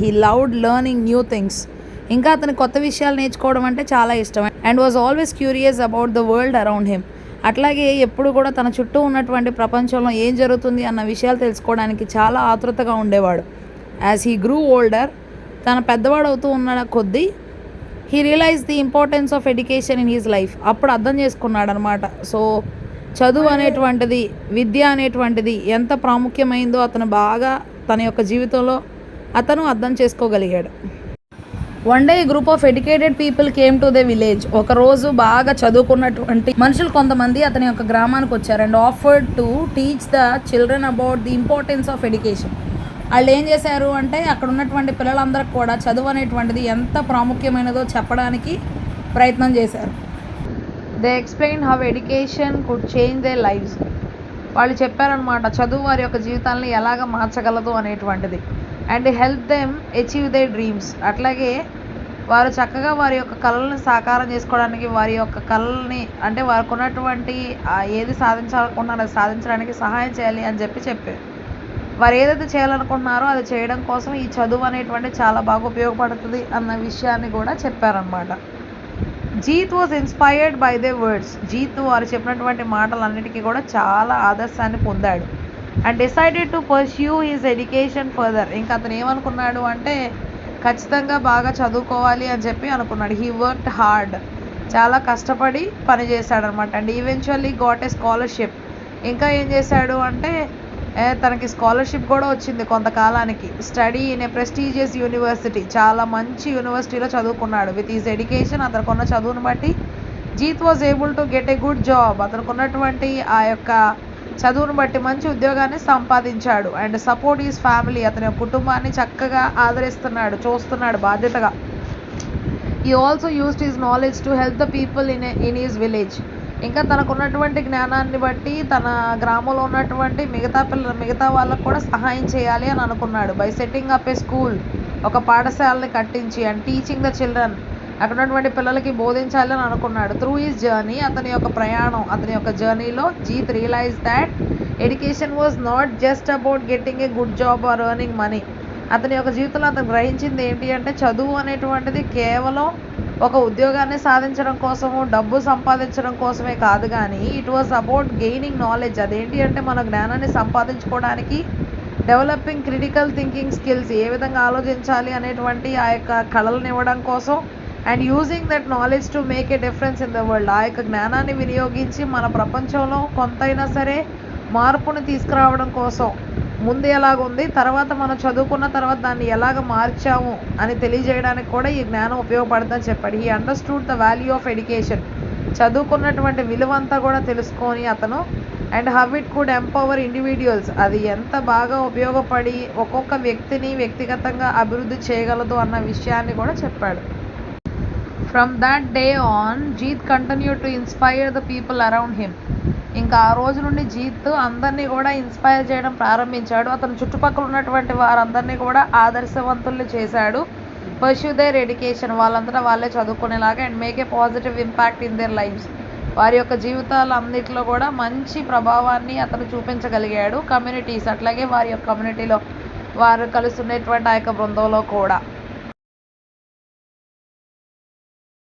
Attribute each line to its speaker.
Speaker 1: He loved learning new things. ఇంకా అతని కొత్త విషయాలు నేర్చుకోవడం అంటే చాలా ఇష్టం. And was always curious about the world around him. అట్లాగే ఎప్పుడు కూడా తన చుట్టూ ఉన్నటువంటి ప్రపంచంలో ఏం జరుగుతుంది అన్న విషయాలు తెలుసుకోవడానికి చాలా ఆతృతగా ఉండేవాడు. యాజ్ హీ గ్రూ ఓల్డర్, తన పెద్దవాడు అవుతూ ఉన్న కొద్దీ he realise the importance of education in his life. అప్పుడు అర్థం చేసుకున్నాడు అనమాట. సో చదువు అనేటువంటిది, విద్య అనేటువంటిది ఎంత ప్రాముఖ్యమైందో అతను బాగా తన యొక్క జీవితంలో అతను అర్థం చేసుకోగలిగాడు. One day group of educated people came to the village. ఒకరోజు బాగా చదువుకున్నటువంటి మనుషులు కొంతమంది అతని యొక్క గ్రామానికి వచ్చారు. And offered to teach the children about the importance of education. వాళ్ళు ఏం చేశారు అంటే అక్కడ ఉన్నటువంటి పిల్లలందరికీ కూడా చదువు అనేటువంటిది ఎంత ప్రాముఖ్యమైనదో చెప్పడానికి ప్రయత్నం చేశారు. They explain how education could change their lives. వాళ్ళు చెప్పారనమాట చదువు వారి యొక్క జీవితాలను ఎలాగ మార్చగలదు అనేటువంటిది. And help them achieve their dreams. అట్లాగే వారు చక్కగా వారి యొక్క కళలను సాకారం చేసుకోవడానికి, వారి యొక్క కళల్ని అంటే వారికి ఉన్నటువంటి ఏది సాధించాలనుకుంటున్నారో అది సాధించడానికి సహాయం చేయాలి అని చెప్పారు. వారు ఏదైతే చేయాలనుకుంటున్నారో అది చేయడం కోసం ఈ చదువు అనేటువంటి చాలా బాగా ఉపయోగపడుతుంది అన్న విషయాన్ని కూడా చెప్పారనమాట. Jeet was inspired by they words. Jeet వారు చెప్పినటువంటి మాటలన్నిటికీ కూడా చాలా ఆదర్శాన్ని పొందాడు. And decided to pursue his education further. ఇంకా అతను ఏమనుకున్నాడు అంటే ఖచ్చితంగా బాగా చదువుకోవాలి అని చెప్పి అనుకున్నాడు. He worked hard. చాలా కష్టపడి పని చేశాడు అనమాట. And eventually got a scholarship. ఇంకా ఏం చేశాడు అంటే తనకి స్కాలర్షిప్ కూడా వచ్చింది కొంతకాలానికి. Study in a prestigious university. చాలా మంచి యూనివర్సిటీలో చదువుకున్నాడు. విత్ ఈజ్ ఎడ్యుకేషన్, అతనుకున్న చదువును బట్టి Jeet was able to get a good job. అతనుకున్నటువంటి ఆ యొక్క చదువును బట్టి మంచి ఉద్యోగాన్ని సంపాదించాడు. And support his family. అతని కుటుంబాన్ని చక్కగా ఆదరిస్తున్నాడు, చూస్తున్నాడు బాధ్యతగా. He also used his knowledge to help the people in his village. ఇంకా తనకున్నటువంటి జ్ఞానాన్ని బట్టి తన గ్రామంలో ఉన్నటువంటి మిగతా వాళ్ళకు కూడా సహాయం చేయాలి అని అనుకున్నాడు. By setting up A school. ఒక పాఠశాలని కట్టించి అండ్ టీచింగ్ ద చిల్డ్రన్. అక్కడ ఉన్నటువంటి పిల్లలకి బోధించాలి అని అనుకున్నాడు. త్రూ హిజ్ జర్నీ, అతని యొక్క ప్రయాణం, అతని యొక్క జర్నీలో Jeet realise that education was not just about getting a good job or earning money. అతని యొక్క జీవితంలో అతను గ్రహించింది ఏంటి అంటే చదువు అనేటువంటిది కేవలం ఒక ఉద్యోగాన్ని సాధించడం కోసము, డబ్బు సంపాదించడం కోసమే కాదు, కానీ it was about gaining knowledge. అదేంటి అంటే మన జ్ఞానాన్ని సంపాదించుకోవడానికి, డెవలపింగ్ క్రిటికల్ థింకింగ్ స్కిల్స్, ఏ విధంగా ఆలోచించాలి అనేటువంటి ఆ యొక్క కళలను ఇవ్వడం కోసం. And using that knowledge to make a difference in the world. ఆ యొక్క జ్ఞానాన్ని వినియోగించి మన ప్రపంచంలో కొంతైనా సరే మార్పుని తీసుకురావడం కోసం. ముందు ఎలాగుంది, తర్వాత మనం చదువుకున్న తర్వాత దాన్ని ఎలాగ మార్చాము అని తెలియజేయడానికి కూడా ఈ జ్ఞానం ఉపయోగపడుతుందని చెప్పాడు. He understood the value of education. చదువుకున్నటువంటి విలువంతా కూడా తెలుసుకొని అతను and how it could empower individuals. అది ఎంత బాగా ఉపయోగపడి ఒక్కొక్క వ్యక్తిని వ్యక్తిగతంగా అభివృద్ధి చేయగలదు అన్న విషయాన్ని కూడా చెప్పాడు. From that day on Jeet continued to inspire the people around him. ఇంకా ఆ రోజు నుండి జీత్ అందరినీ కూడా ఇన్స్పైర్ చేయడం ప్రారంభించాడు. అతను చుట్టుపక్కల ఉన్నటువంటి వారందరినీ కూడా ఆదర్శవంతుల్ని చేశాడు. Pursue their education. వాళ్ళంతటా వాళ్ళే చదువుకునేలాగా. And make a positive impact in their lives. వారి యొక్క జీవితాలన్నింటిలో కూడా మంచి ప్రభావాన్ని అతను చూపించగలిగాడు. కమ్యూనిటీస్, అట్లాగే వారి యొక్క కమ్యూనిటీలో వారు కలుస్తున్నటువంటి ఆ యొక్క బృందంలో కూడా.